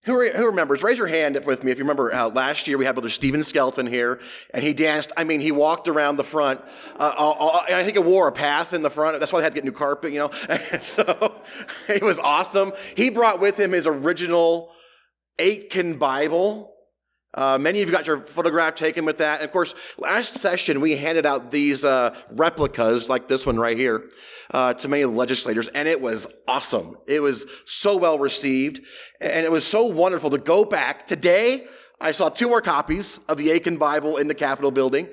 Who remembers? Raise your hand with me if you remember last year we had Brother Stephen Skelton here, and he danced. I mean, he walked around the front. And I think he wore a path in the front. That's why they had to get new carpet, you know. And so it was awesome. He brought with him his original Aitken Bible. Many of you got your photograph taken with that. And of course, last session we handed out these replicas like this one right here to many of the legislators, and it was awesome. It was so well received, and it was so wonderful to go back. Today, I saw 2 more copies of the Aitken Bible in the Capitol building.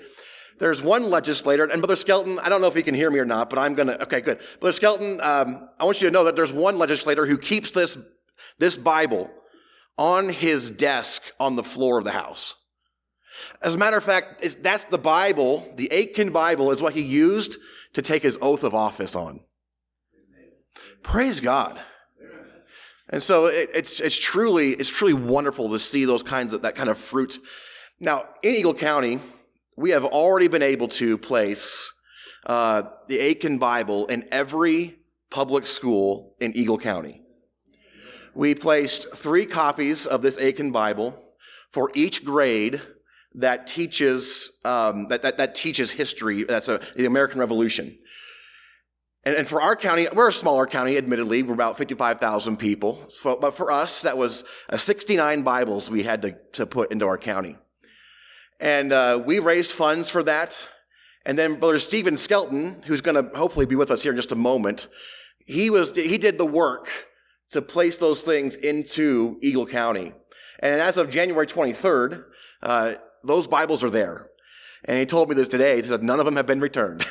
There's one legislator, and Brother Skelton, I don't know if he can hear me or not, but I'm going to, okay, good. Brother Skelton, I want you to know that there's one legislator who keeps this Bible on his desk on the floor of the House. As a matter of fact, that's the Bible, the Aitken Bible is what he used to take his oath of office on. Praise God. And so it's truly wonderful to see that kind of fruit. Now, in Eagle County, we have already been able to place the Aitken Bible in every public school in Eagle County. We placed 3 copies of this Aitken Bible for each grade that teaches that teaches history. That's the American Revolution. And for our county, we're a smaller county, admittedly. We're about 55,000 people. But for us, that was 69 Bibles we had to put into our county. And we raised funds for that. And then Brother Stephen Skelton, who's going to hopefully be with us here in just a moment, he did the work to place those things into Eagle County. And as of January 23rd, those Bibles are there. And he told me this today. He said, none of them have been returned.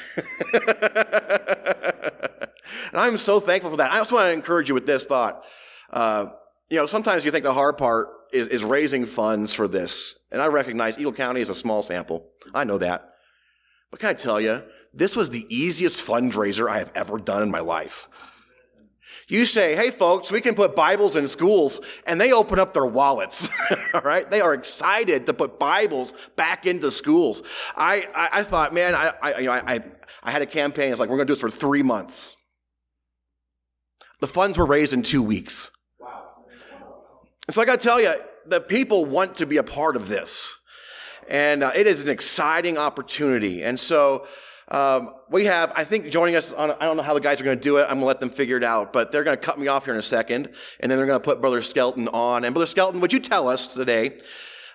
And I'm so thankful for that. I also want to encourage you with this thought. Sometimes you think the hard part is raising funds for this. And I recognize Eagle County is a small sample. I know that. But can I tell you, this was the easiest fundraiser I have ever done in my life. You say, hey, folks, we can put Bibles in schools, and they open up their wallets, all right? They are excited to put Bibles back into schools. I thought, man, I had a campaign. It's like, we're going to do this for 3 months. The funds were raised in 2 weeks. Wow. So I got to tell you, the people want to be a part of this, and it is an exciting opportunity. And so we have, I think, joining us on, I don't know how the guys are going to do it. I'm going to let them figure it out, but they're going to cut me off here in a second, and then they're going to put Brother Skelton on. And Brother Skelton, would you tell us today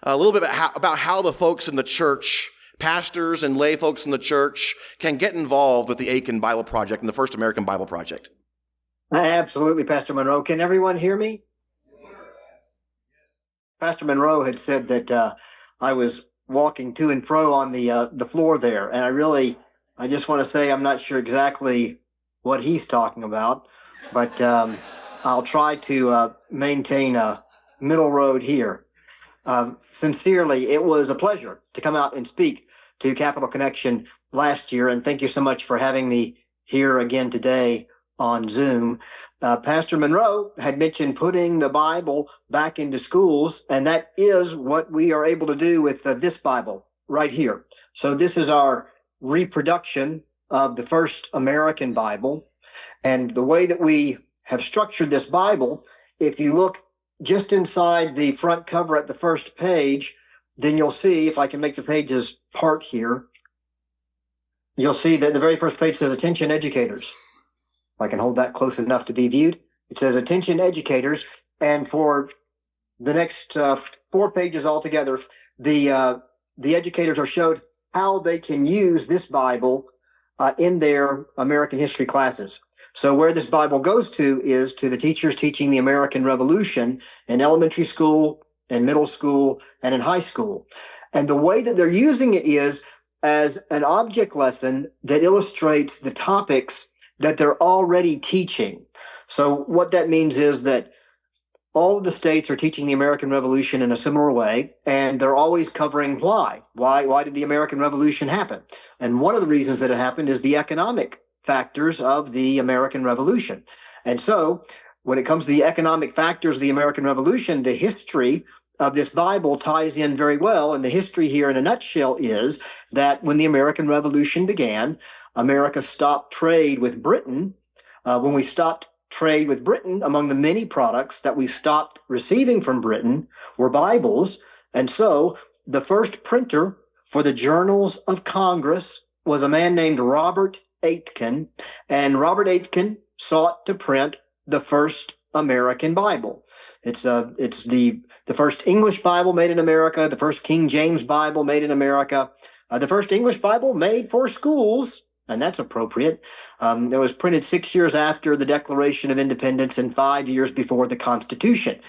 a little bit about how the folks in the church, pastors and lay folks in the church, can get involved with the Aitken Bible Project and the First American Bible Project? Absolutely, Pastor Monroe. Can everyone hear me? Pastor Monroe had said that I was walking to and fro on the floor there, and I just want to say I'm not sure exactly what he's talking about, but I'll try to maintain a middle road here. Sincerely, it was a pleasure to come out and speak to Capital Connection last year, and thank you so much for having me here again today on Zoom. Pastor Monroe had mentioned putting the Bible back into schools, and that is what we are able to do with this Bible right here. So this is our reproduction of the first American Bible. And the way that we have structured this Bible, if you look just inside the front cover at the first page, then you'll see, if I can make the pages part here, you'll see that the very first page says, "Attention educators." If I can hold that close enough to be viewed. It says, "Attention educators." And for the next 4 pages altogether, the educators are showed how they can use this Bible in their American history classes. So where this Bible goes to is to the teachers teaching the American Revolution in elementary school, in middle school, and in high school. And the way that they're using it is as an object lesson that illustrates the topics that they're already teaching. So what that means is that all of the states are teaching the American Revolution in a similar way, and they're always covering why. Why did the American Revolution happen? And one of the reasons that it happened is the economic factors of the American Revolution. And so when it comes to the economic factors of the American Revolution, the history of this Bible ties in very well. And the history here in a nutshell is that when the American Revolution began, America stopped trade with Britain. When we stopped trade with Britain, among the many products that we stopped receiving from Britain were Bibles. And so the first printer for the Journals of Congress was a man named Robert Aitken, and Robert Aitken sought to print the first American Bible. It's the first English Bible made in America, the first King James Bible made in America, the first English Bible made for schools, and that's appropriate. It was printed 6 years after the Declaration of Independence and 5 years before the Constitution.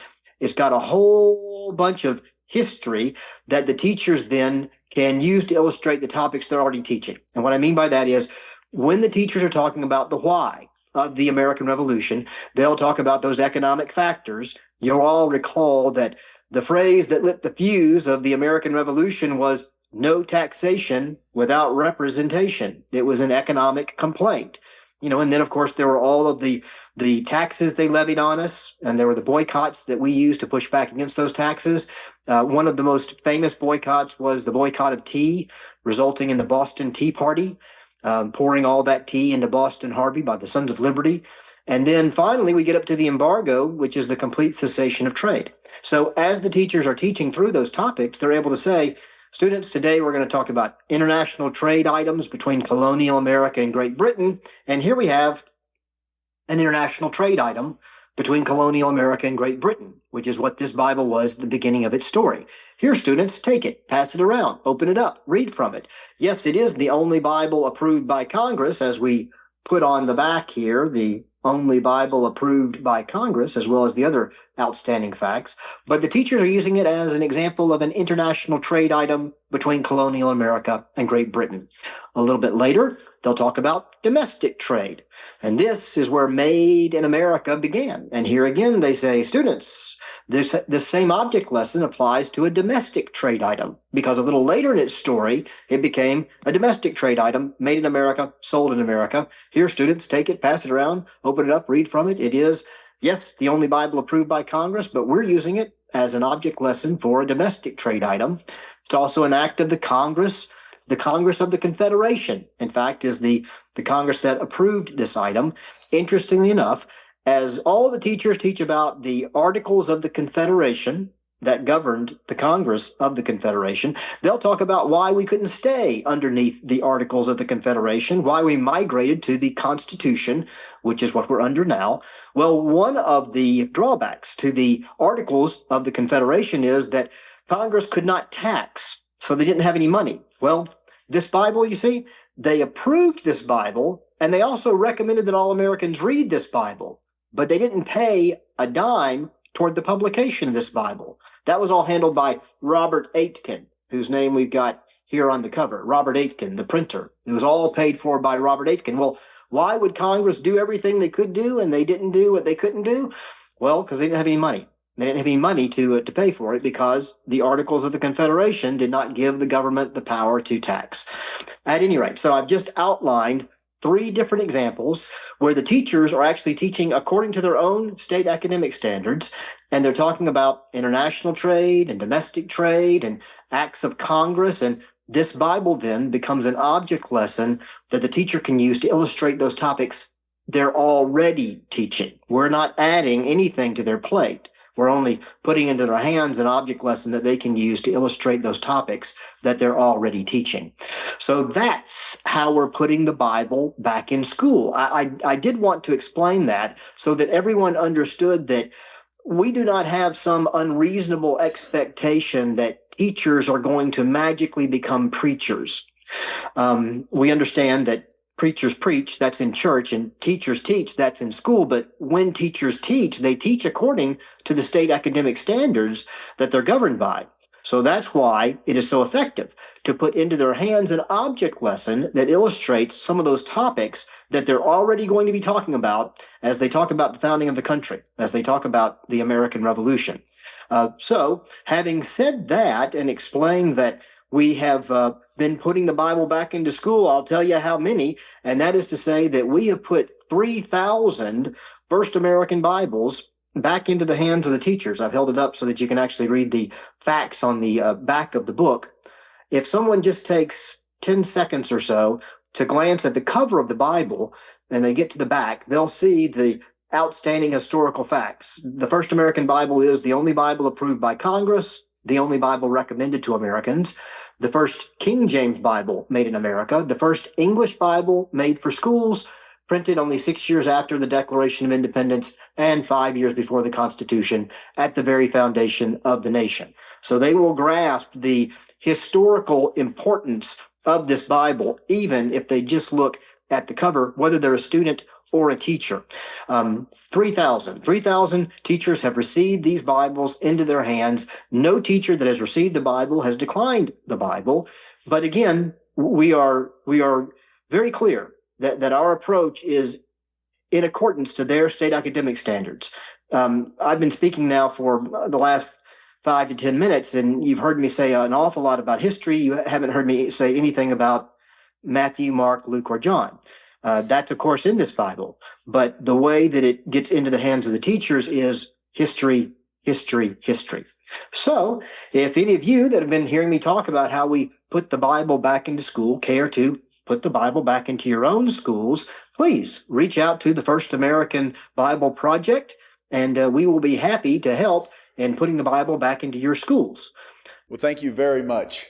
It's got a whole bunch of history that the teachers then can use to illustrate the topics they're already teaching. And what I mean by that is when the teachers are talking about the why of the American Revolution, they'll talk about those economic factors. You'll all recall that the phrase that lit the fuse of the American Revolution was no taxation without representation. It was an economic complaint. And then of course there were all of the taxes they levied on us, and there were the boycotts that we used to push back against those taxes. One of the most famous boycotts was the boycott of tea, resulting in the Boston Tea Party, pouring all that tea into Boston Harbor by the Sons of Liberty. And then finally we get up to the embargo, which is the complete cessation of trade. So as the teachers are teaching through those topics, they're able to say, students, today we're going to talk about international trade items between colonial America and Great Britain. And here we have an international trade item between colonial America and Great Britain, which is what this Bible was at the beginning of its story. Here, students, take it, pass it around, open it up, read from it. Yes, it is the only Bible approved by Congress, as we put on the back here, the only Bible approved by Congress, as well as the other outstanding facts. But the teachers are using it as an example of an international trade item between colonial America and Great Britain. A little bit later, they'll talk about domestic trade. And this is where Made in America began. And here again, they say, students, this same object lesson applies to a domestic trade item, because a little later in its story, it became a domestic trade item, made in America, sold in America. Here, students, take it, pass it around, open it up, read from it. It is, yes, the only Bible approved by Congress, but we're using it as an object lesson for a domestic trade item. It's also an act of the Congress of the Confederation, in fact, is the Congress that approved this item. Interestingly enough, as all the teachers teach about the Articles of the Confederation that governed the Congress of the Confederation, they'll talk about why we couldn't stay underneath the Articles of the Confederation, why we migrated to the Constitution, which is what we're under now. Well, one of the drawbacks to the Articles of the Confederation is that Congress could not tax, so they didn't have any money. Well, this Bible, you see, they approved this Bible, and they also recommended that all Americans read this Bible, but they didn't pay a dime toward the publication of this Bible. That was all handled by Robert Aitken, whose name we've got here on the cover. Robert Aitken, the printer. It was all paid for by Robert Aitken. Well, why would Congress do everything they could do and they didn't do what they couldn't do? Well, because they didn't have any money. They didn't have any money to pay for it, because the Articles of the Confederation did not give the government the power to tax. At any rate, so I've just outlined 3 different examples where the teachers are actually teaching according to their own state academic standards, and they're talking about international trade and domestic trade and acts of Congress, and this Bible then becomes an object lesson that the teacher can use to illustrate those topics they're already teaching. We're not adding anything to their plate. We're only putting into their hands an object lesson that they can use to illustrate those topics that they're already teaching. So that's how we're putting the Bible back in school. I did want to explain that so that everyone understood that we do not have some unreasonable expectation that teachers are going to magically become preachers. We understand that preachers preach, that's in church, and teachers teach, that's in school. But when teachers teach, they teach according to the state academic standards that they're governed by. So that's why it is so effective to put into their hands an object lesson that illustrates some of those topics that they're already going to be talking about as they talk about the founding of the country, as they talk about the American Revolution. So having said that and explained that we have been putting the Bible back into school, I'll tell you how many, and that is to say that we have put 3,000 First American Bibles back into the hands of the teachers. I've held it up so that you can actually read the facts on the back of the book. If someone just takes 10 seconds or so to glance at the cover of the Bible and they get to the back, they'll see the outstanding historical facts. The first American Bible is the only Bible approved by Congress, the only Bible recommended to Americans, the first King James Bible made in America, the first English Bible made for schools, printed only 6 years after the Declaration of Independence and 5 years before the Constitution, at the very foundation of the nation. So they will grasp the historical importance of this Bible, even if they just look at the cover, whether they're a student or a teacher. 3,000 teachers have received these Bibles into their hands. No teacher that has received the Bible has declined the Bible. But again, we are very clear that our approach is in accordance to their state academic standards. I've been speaking now for the last 5 to 10 minutes, and you've heard me say an awful lot about history. You haven't heard me say anything about Matthew, Mark, Luke, or John. That's, of course, in this Bible. But the way that it gets into the hands of the teachers is history, history, history. So if any of you that have been hearing me talk about how we put the Bible back into school care to put the Bible back into your own schools, please reach out to the First American Bible Project, and we will be happy to help in putting the Bible back into your schools. Well, thank you very much.